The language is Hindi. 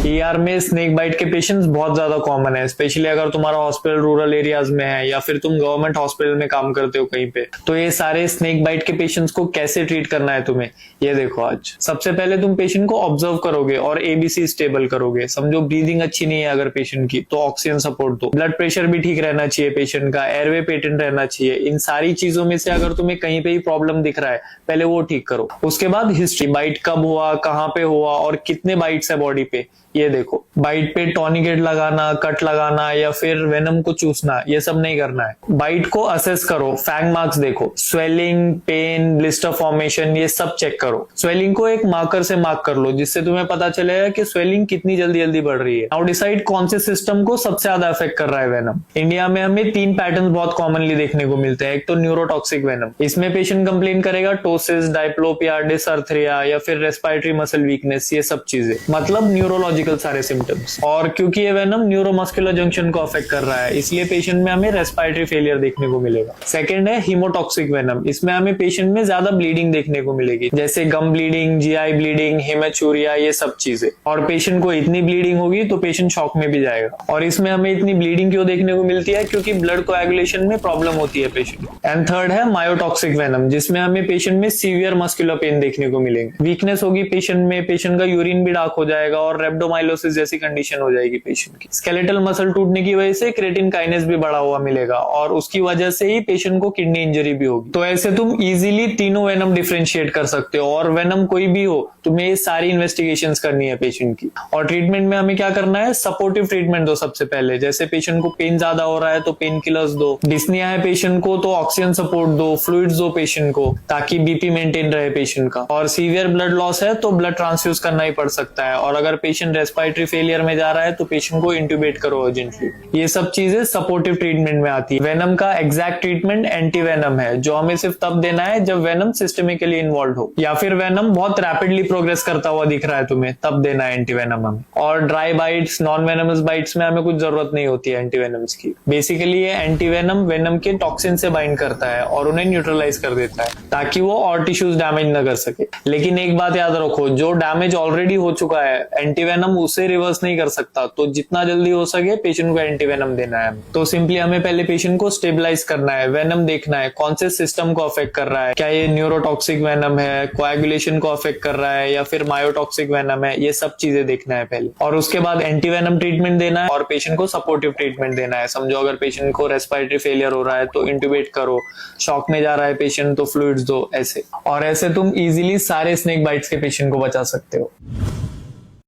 ER में स्नेक बाइट के पेशेंट्स बहुत ज्यादा कॉमन है, स्पेशली अगर तुम्हारा हॉस्पिटल रूरल एरियाज में है या फिर तुम गवर्नमेंट हॉस्पिटल में काम करते हो कहीं पे। तो ये सारे स्नेक बाइट के पेशेंट्स को कैसे ट्रीट करना है तुम्हें, ये देखो आज। सबसे पहले तुम पेशेंट को ऑब्जर्व करोगे और ABC स्टेबल करोगे। समझो ब्रीदिंग अच्छी नहीं है अगर पेशेंट की, तो ऑक्सीजन सपोर्ट दो। ब्लड प्रेशर भी ठीक रहना चाहिए पेशेंट का, एयरवे पेटेंट रहना चाहिए। इन सारी चीजों में से अगर तुम्हें कहीं पे ही प्रॉब्लम दिख रहा है, पहले वो ठीक करो। उसके बाद हिस्ट्री, बाइट कब हुआ, कहाँ पे हुआ और कितने बाइट्स है बॉडी पे, ये देखो। बाइट पे टॉर्निकेट लगाना, कट लगाना या फिर वेनम को चूसना, ये सब नहीं करना है। बाइट को असेस करो, फैंग मार्क्स देखो, स्वेलिंग, पेन, ब्लिस्टर फॉर्मेशन, ये सब चेक करो। स्वेलिंग को एक मार्कर से मार्क कर लो, जिससे तुम्हें पता चलेगा कि स्वेलिंग कितनी जल्दी जल्दी बढ़ रही है। नाउ डिसाइड कौन से सिस्टम को सबसे ज्यादा अफेक्ट कर रहा है वेनम। इंडिया में हमें 3 पैटर्न बहुत कॉमनली देखने को मिलते हैं। एक तो न्यूरोटॉक्सिक वेनम, इसमें पेशेंट कंप्लेन करेगा टोसिस, डायप्लोपिया, डिसअर्थरिया या फिर रेस्पिरेटरी मसल वीकनेस, ये सब चीजें, मतलब न्यूरोलॉजिकल सारे सिम्टम्स। और क्योंकि ये वेनम न्यूरोमस्कुलर जंक्शन को अफेक्ट कर रहा है, इसलिए पेशेंट में हमें रेस्पिरेटरी फेलियर देखने को मिलेगा। सेकंड है हीमोटॉक्सिक वेनम, इसमें हमें पेशेंट में ज्यादा ब्लीडिंग देखने को मिलेगी, जैसे गम ब्लीडिंग, GI ब्लीडिंग, हेमेचूरिया, ये सब चीजें। और पेशेंट को इतनी ब्लीडिंग होगी तो पेशेंट शॉक में भी जाएगा। और इसमें हमें इतनी ब्लीडिंग क्यों देखने को मिलती है, क्योंकि ब्लड कोएगुलेशन में प्रॉब्लम होती है पेशेंट। एंड थर्ड है मायोटॉक्सिक वेनम, जिसमें हमें पेशेंट में सीवियर मस्कुलर पेन देखने को मिलेंगे। वीकनेस होगी पेशेंट में, पेशेंट का यूरिन भी डार्क हो जाएगा और रेब्डोमाइलोसिस जैसी कंडीशन हो जाएगी पेशेंट की। स्केलेटल मसल टूटने की वजह से क्रेटिन काइनेस भी बढ़ा हुआ मिलेगा और उसकी वजह से ही पेशेंट को किडनी इंजरी भी होगी। तो ऐसे तुम इजीली तीनों वेनम डिफरेंशिएट कर सकते हो। और वेनम कोई भी हो, तुम्हें ये सारी इन्वेस्टिगेशंस करनी है पेशेंट की। और ट्रीटमेंट में हमें क्या करना है, सपोर्टिव ट्रीटमेंट दो सबसे पहले। जैसे पेशेंट को पेन ज्यादा हो रहा है तो पेन किलर्स दो, डिस्निया है पेशेंट को तो ऑक्सीजन सपोर्ट दो, फ्लूइड्स दो पेशेंट को ताकि BP मेंटेन रहे पेशेंट का। और सीवियर ब्लड लॉस है तो ब्लड ट्रांसफ्यूज करना ही पड़ सकता है। और अगर पेशेंट रेस्पिरेटरी फेलियर में जा रहा है तो पेशेंट को इंट्यूबेट करो अर्जेंटली। ये सब चीजें सपोर्टिव ट्रीटमेंट में आती है। वेनम का एग्जैक्ट ट्रीटमेंट एंटी वेनम है, जो हमें सिर्फ तब देना है जब वेनम सिस्टमिकली इन्वॉल्व हो, या फिर वेनम बहुत रैपिडली प्रोग्रेस करता हुआ दिख रहा है तुम्हें, तब देना है एंटी वेनम हमें। और dry bytes, non venomous bytes में हमें कुछ जरूरत नहीं होती है एंटी वेनम्स की। बेसिकली ये एंटी वेनम वेनम के टॉक्सिन से बाइंड करता है और उन्हें न्यूट्रलाइज कर देता है ताकि वो और टिश्यूज डैमेज न कर सके। लेकिन एक बात याद रखो, जो डैमेज ऑलरेडी हो चुका है, एंटी वेनम उसे रिवर्स नहीं कर सकता। तो जितना जल्दी हो सके पेशेंट को एंटी वेनम देना है। तो सिंपली हमें पहले पेशेंट को स्टेबलाइज करना है, वेनम देखना है कौन से सिस्टम को अफेक्ट कर रहा है, क्या ये न्यूरोटॉक्सिक वेनम है, कोएगुलेशन को अफेक्ट कर रहा है या फिर मायोटॉक्सिक वेनम है, ये सब चीजें देखना है पहले। और उसके बाद एंटी वेनम ट्रीटमेंट देना है और पेशेंट को सपोर्टिव ट्रीटमेंट देना है। समझो अगर पेशेंट को रेस्पिरेटरी फेलियर हो रहा है तो इंट्यूबेट करो, शॉक में जा रहा है पेशेंट तो फ्लूइड्स दो, ऐसे। और ऐसे तुम इजीली सारे स्नेक बाइट्स के पेशेंट को बचा सकते हो।